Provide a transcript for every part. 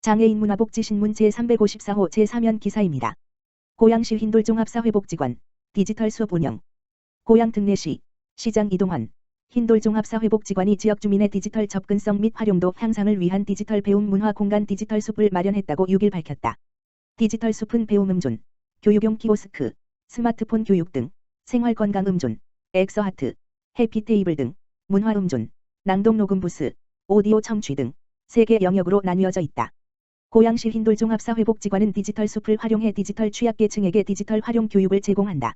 장애인 문화복지신문 제354호 제3연 기사입니다. 고양시 흰돌종합사회복지관 디지털 수업 운영. 고양 특례시 시장 이동환 흰돌종합사회복지관이 지역주민의 디지털 접근성 및 활용도 향상을 위한 디지털 배움 문화 공간 디지털 숲을 마련했다고 6일 밝혔다. 디지털 숲은 배움 음존, 교육용 키오스크, 스마트폰 교육 등, 생활건강 음존, 엑서하트, 해피테이블 등, 문화 음존, 낭독 녹음 부스, 오디오 청취 등 3개 영역으로 나뉘어져 있다. 고양시 흰돌종합사회복지관은 디지털 숲을 활용해 디지털 취약계층에게 디지털 활용 교육을 제공한다.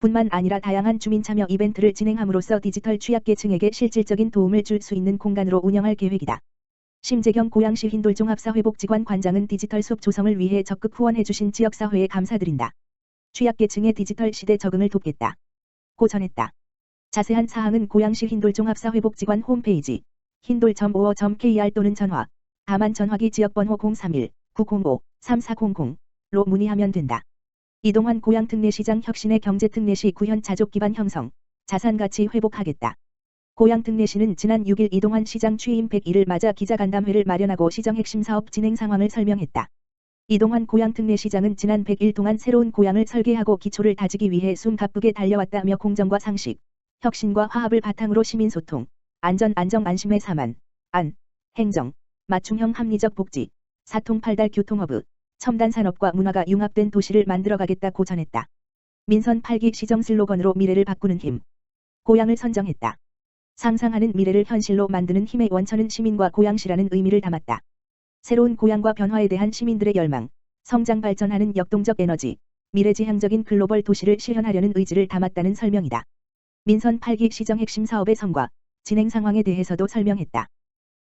뿐만 아니라 다양한 주민 참여 이벤트를 진행함으로써 디지털 취약계층에게 실질적인 도움을 줄 수 있는 공간으로 운영할 계획이다. 심재경 고양시 흰돌종합사회복지관 관장은 디지털 숲 조성을 위해 적극 후원해주신 지역사회에 감사드린다. 취약계층의 디지털 시대 적응을 돕겠다. 고 전했다. 자세한 사항은 고양시 흰돌종합사회복지관 홈페이지 흰돌.or.kr 또는 전화 다만 전화기 지역번호 031-905-3400로 문의하면 된다. 이동환 고양특례시장 혁신의 경제특례시 구현 자족기반 형성, 자산가치 회복하겠다. 고양특례시는 지난 6일 이동환 시장 취임 100일을 맞아 기자간담회를 마련하고 시정 핵심 사업 진행 상황을 설명했다. 이동환 고양특례시장은 지난 100일 동안 새로운 고양을 설계하고 기초를 다지기 위해 숨 가쁘게 달려왔다며 공정과 상식, 혁신과 화합을 바탕으로 시민소통, 안전 안정 안심의 사만, 안, 행정, 맞춤형 합리적 복지, 사통팔달 교통허브, 첨단산업과 문화가 융합된 도시를 만들어가겠다고 전했다. 민선 8기 시정 슬로건으로 미래를 바꾸는 힘. 고양을 선정했다. 상상하는 미래를 현실로 만드는 힘의 원천은 시민과 고양시라는 의미를 담았다. 새로운 고양과 변화에 대한 시민들의 열망, 성장 발전하는 역동적 에너지, 미래지향적인 글로벌 도시를 실현하려는 의지를 담았다는 설명이다. 민선 8기 시정 핵심 사업의 성과, 진행 상황에 대해서도 설명했다.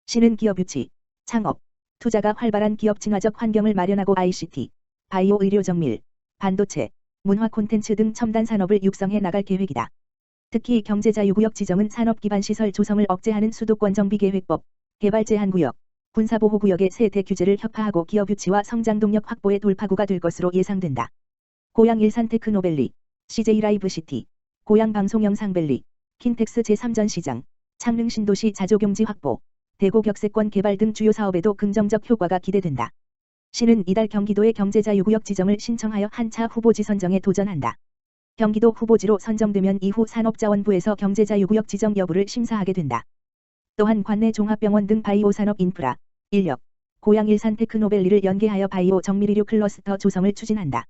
시는 기업 유치, 창업, 투자가 활발한 기업 친화적 환경을 마련하고 ICT, 바이오 의료 정밀, 반도체, 문화 콘텐츠 등 첨단 산업을 육성해 나갈 계획이다. 특히 경제자유구역 지정은 산업기반시설 조성을 억제하는 수도권 정비계획법, 개발제한구역, 군사보호구역의 세대 규제를 혁파하고 기업 유치와 성장동력 확보의 돌파구가 될 것으로 예상된다. 고양 일산테크노밸리, CJ라이브시티, 고양 방송영상밸리, 킨텍스 제3전시장, 창릉신도시 자조경지 확보, 대고 격세권 개발 등 주요 사업에도 긍정적 효과가 기대된다. 시는 이달 경기도의 경제자유구역 지정을 신청하여 한차 후보지 선정에 도전한다. 경기도 후보지로 선정되면 이후 산업자원부에서 경제자유구역 지정 여부를 심사하게 된다. 또한 관내 종합병원 등 바이오 산업 인프라, 인력, 고양 일산테크노밸리를 연계하여 바이오 정밀의료 클러스터 조성을 추진한다.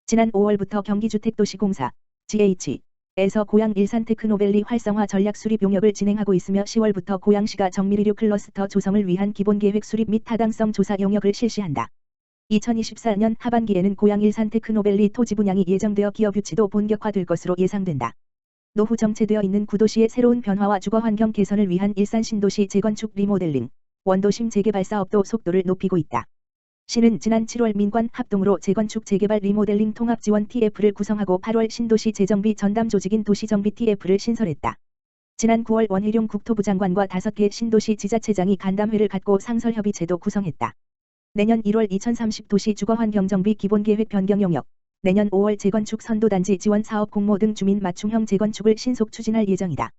지난 5월부터 경기주택도시공사, GH에서 고양 일산테크노밸리 활성화 전략 수립 용역을 진행하고 있으며 10월부터 고양시가 정밀의료 클러스터 조성을 위한 기본계획 수립 및 타당성 조사 용역을 실시한다. 2024년 하반기에는 고양 일산테크노밸리 토지 분양이 예정되어 기업 유치도 본격화될 것으로 예상된다. 노후 정체되어 있는 구도시의 새로운 변화와 주거환경 개선을 위한 일산 신도시 재건축 리모델링, 원도심 재개발 사업도 속도를 높이고 있다. 시는 지난 7월 민관 합동으로 재건축 재개발 리모델링 통합지원 TF를 구성하고 8월 신도시 재정비 전담 조직인 도시정비 TF를 신설했다. 지난 9월 원희룡 국토부 장관과 5개 신도시 지자체장이 간담회를 갖고 상설협의체도 구성했다. 내년 1월 2030 도시 주거환경정비 기본계획 변경 용역, 내년 5월 재건축 선도단지 지원 사업 공모 등 주민 맞춤형 재건축을 신속 추진할 예정이다.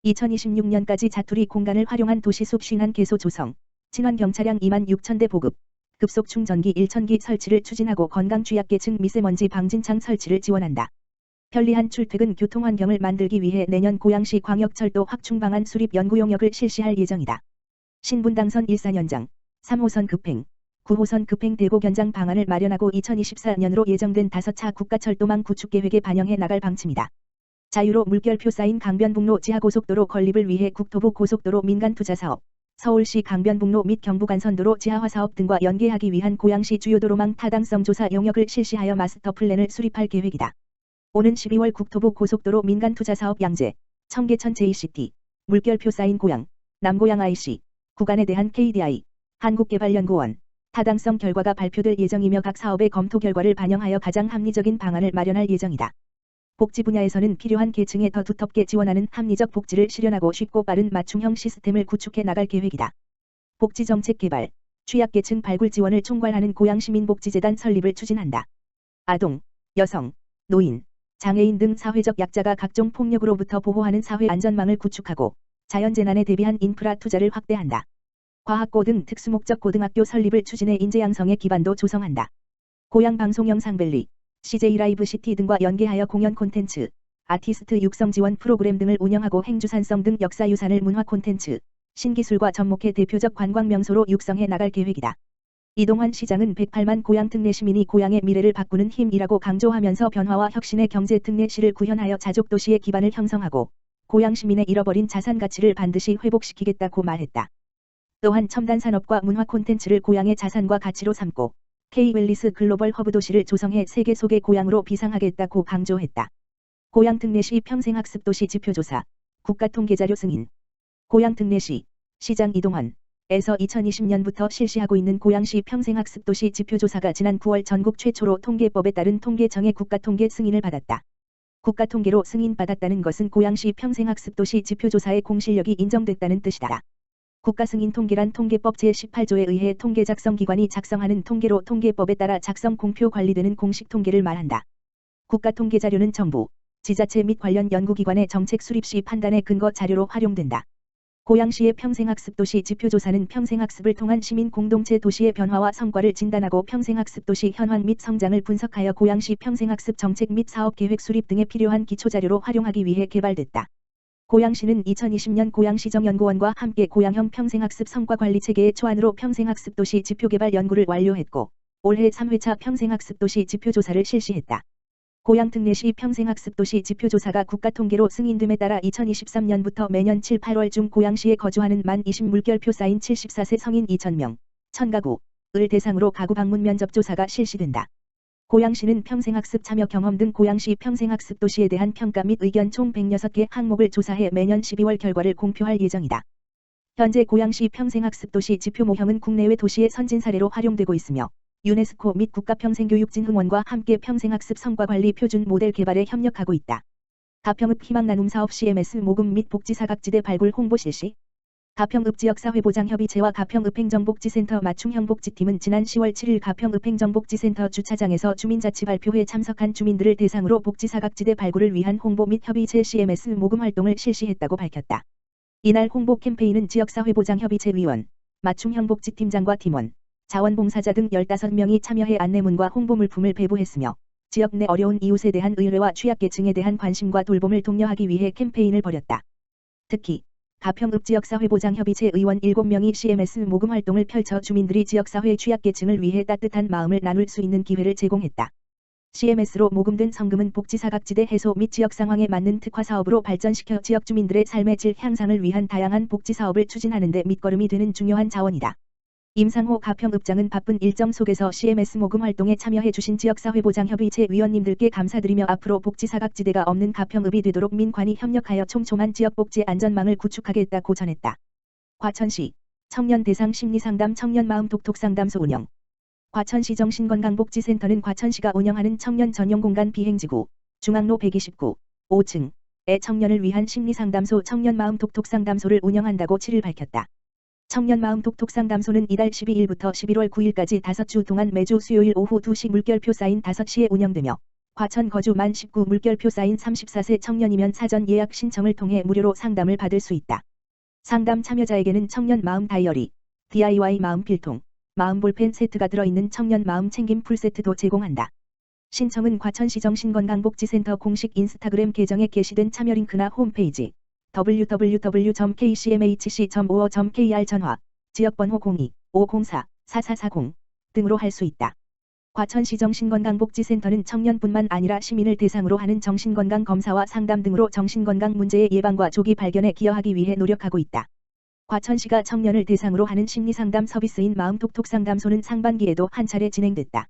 2026년까지 자투리 공간을 활용한 도시숲 51개소 조성, 친환경 차량 26,000대 보급, 급속 충전기 1,000기 설치를 추진하고 건강 취약계층 미세먼지 방진창 설치를 지원한다. 편리한 출퇴근 교통환경을 만들기 위해 내년 고양시 광역철도 확충 방안 수립 연구 용역을 실시할 예정이다. 신분당선 일산연장, 3호선 급행, 9호선 급행 대고 견장 방안을 마련하고 2024년으로 예정된 5차 국가철도망 구축 계획에 반영해 나갈 방침이다. 자유로 물결표 쌓인 강변북로 지하고속도로 건립을 위해 국토부 고속도로 민간투자사업, 서울시 강변북로 및 경부간선도로 지하화사업 등과 연계하기 위한 고양시 주요도로망 타당성 조사 용역을 실시하여 마스터 플랜을 수립할 계획이다. 오는 12월 국토부 고속도로 민간투자사업 양재, 청계천 JCT, 물결표 쌓인 고양, 남고양 IC, 구간에 대한 KDI, 한국개발연구원, 타당성 결과가 발표될 예정이며 각 사업의 검토 결과를 반영하여 가장 합리적인 방안을 마련할 예정이다. 복지 분야에서는 필요한 계층에 더 두텁게 지원하는 합리적 복지를 실현하고 쉽고 빠른 맞춤형 시스템을 구축해 나갈 계획이다. 복지정책 개발, 취약계층 발굴 지원을 총괄하는 고양시민복지재단 설립을 추진한다. 아동, 여성, 노인, 장애인 등 사회적 약자가 각종 폭력으로부터 보호하는 사회 안전망을 구축하고 자연재난에 대비한 인프라 투자를 확대한다. 과학고 등 특수목적 고등학교 설립을 추진해 인재 양성의 기반도 조성한다. 고양 방송 영상밸리, CJ 라이브 시티 등과 연계하여 공연 콘텐츠, 아티스트 육성 지원 프로그램 등을 운영하고 행주산성 등 역사유산을 문화 콘텐츠, 신기술과 접목해 대표적 관광 명소로 육성해 나갈 계획이다. 이동환 시장은 108만 고양 특례 시민이 고양의 미래를 바꾸는 힘이라고 강조하면서 변화와 혁신의 경제 특례시를 구현하여 자족도시의 기반을 형성하고 고양 시민의 잃어버린 자산 가치를 반드시 회복시키겠다고 말했다. 또한 첨단 산업과 문화 콘텐츠를 고양의 자산과 가치로 삼고 K-웰리스 글로벌 허브 도시를 조성해 세계 속의 고양으로 비상하겠다고 강조했다. 고양 특례시 평생학습도시 지표조사, 국가통계자료 승인. 고양 특례시, 시장 이동환 에서 2020년부터 실시하고 있는 고양시 평생학습도시 지표조사가 지난 9월 전국 최초로 통계법에 따른 통계청의 국가통계 승인을 받았다. 국가통계로 승인받았다는 것은 고양시 평생학습도시 지표조사의 공실력이 인정됐다는 뜻이다. 국가승인 통계란 통계법 제18조에 의해 통계 작성기관이 작성하는 통계로 통계법에 따라 작성 공표 관리되는 공식 통계를 말한다. 국가통계자료는 정부, 지자체 및 관련 연구기관의 정책 수립 시 판단의 근거 자료로 활용된다. 고양시의 평생학습도시 지표조사는 평생학습을 통한 시민 공동체 도시의 변화와 성과를 진단하고 평생학습도시 현황 및 성장을 분석하여 고양시 평생학습 정책 및 사업계획 수립 등에 필요한 기초자료로 활용하기 위해 개발됐다. 고양시는 2020년 고양시정연구원과 함께 고양형 평생학습 성과관리체계의 초안으로 평생학습도시 지표개발 연구를 완료했고 올해 3회차 평생학습도시 지표조사를 실시했다. 고양 특례시 평생학습도시 지표조사가 국가통계로 승인됨에 따라 2023년부터 매년 7, 8월 중 고양시에 거주하는 만 20 물결표 쌓인 74세 성인 2,000명, 1,000가구을 대상으로 가구 방문 면접 조사가 실시된다. 고양시는 평생학습 참여 경험 등 고양시 평생학습도시에 대한 평가 및 의견 총 106개 항목을 조사해 매년 12월 결과를 공표할 예정이다. 현재 고양시 평생학습도시 지표 모형은 국내외 도시의 선진 사례로 활용되고 있으며 유네스코 및 국가평생교육진흥원과 함께 평생학습 성과관리 표준 모델 개발에 협력하고 있다. 가평읍 희망나눔 사업 CMS 모금 및 복지사각지대 발굴 홍보 실시. 가평읍 지역사회보장협의체와 가평읍 행정복지센터 맞춤형복지팀은 지난 10월 7일 가평읍 행정복지센터 주차장에서 주민자치 발표회에 참석한 주민들을 대상으로 복지사각지대 발굴을 위한 홍보 및 협의체 CMS 모금 활동을 실시했다고 밝혔다. 이날 홍보 캠페인은 지역사회보장협의체 위원, 맞춤형복지팀장과 팀원, 자원봉사자 등 15명이 참여해 안내문과 홍보 물품을 배부했으며 지역 내 어려운 이웃에 대한 의뢰와 취약계층에 대한 관심과 돌봄을 독려하기 위해 캠페인을 벌였다. 특히 가평읍 지역사회보장협의체 의원 7명이 CMS 모금 활동을 펼쳐 주민들이 지역사회 취약계층을 위해 따뜻한 마음을 나눌 수 있는 기회를 제공했다. CMS로 모금된 성금은 복지사각지대 해소 및 지역 상황에 맞는 특화 사업으로 발전시켜 지역 주민들의 삶의 질 향상을 위한 다양한 복지 사업을 추진하는 데 밑거름이 되는 중요한 자원이다. 임상호 가평읍장은 바쁜 일정 속에서 CMS 모금 활동에 참여해 주신 지역사회보장협의체 위원님들께 감사드리며 앞으로 복지사각지대가 없는 가평읍이 되도록 민관이 협력하여 촘촘한 지역복지 안전망을 구축하겠다고 전했다. 과천시 청년 대상 심리상담 청년마음 독톡상담소 운영. 과천시 정신건강복지센터는 과천시가 운영하는 청년 전용 공간 비행지구 중앙로 129, 5층의 청년을 위한 심리상담소 청년마음 독톡상담소를 운영한다고 7일 밝혔다. 청년마음 독톡상담소는 이달 12일부터 11월 9일까지 5주 동안 매주 수요일 오후 2시 물결표 사인 5시에 운영되며 과천 거주 만 19 물결표 사인 34세 청년이면 사전 예약 신청을 통해 무료로 상담을 받을 수 있다. 상담 참여자에게는 청년 마음 다이어리, DIY 마음 필통, 마음 볼펜 세트가 들어있는 청년 마음 챙김 풀세트도 제공한다. 신청은 과천시 정신건강복지센터 공식 인스타그램 계정에 게시된 참여 링크나 홈페이지 www.kcmhc.or.kr 전화, 지역번호 02-504-4440 등으로 할 수 있다. 과천시 정신건강복지센터는 청년뿐만 아니라 시민을 대상으로 하는 정신건강 검사와 상담 등으로 정신건강 문제의 예방과 조기 발견에 기여하기 위해 노력하고 있다. 과천시가 청년을 대상으로 하는 심리상담 서비스인 마음톡톡상담소는 상반기에도 한 차례 진행됐다.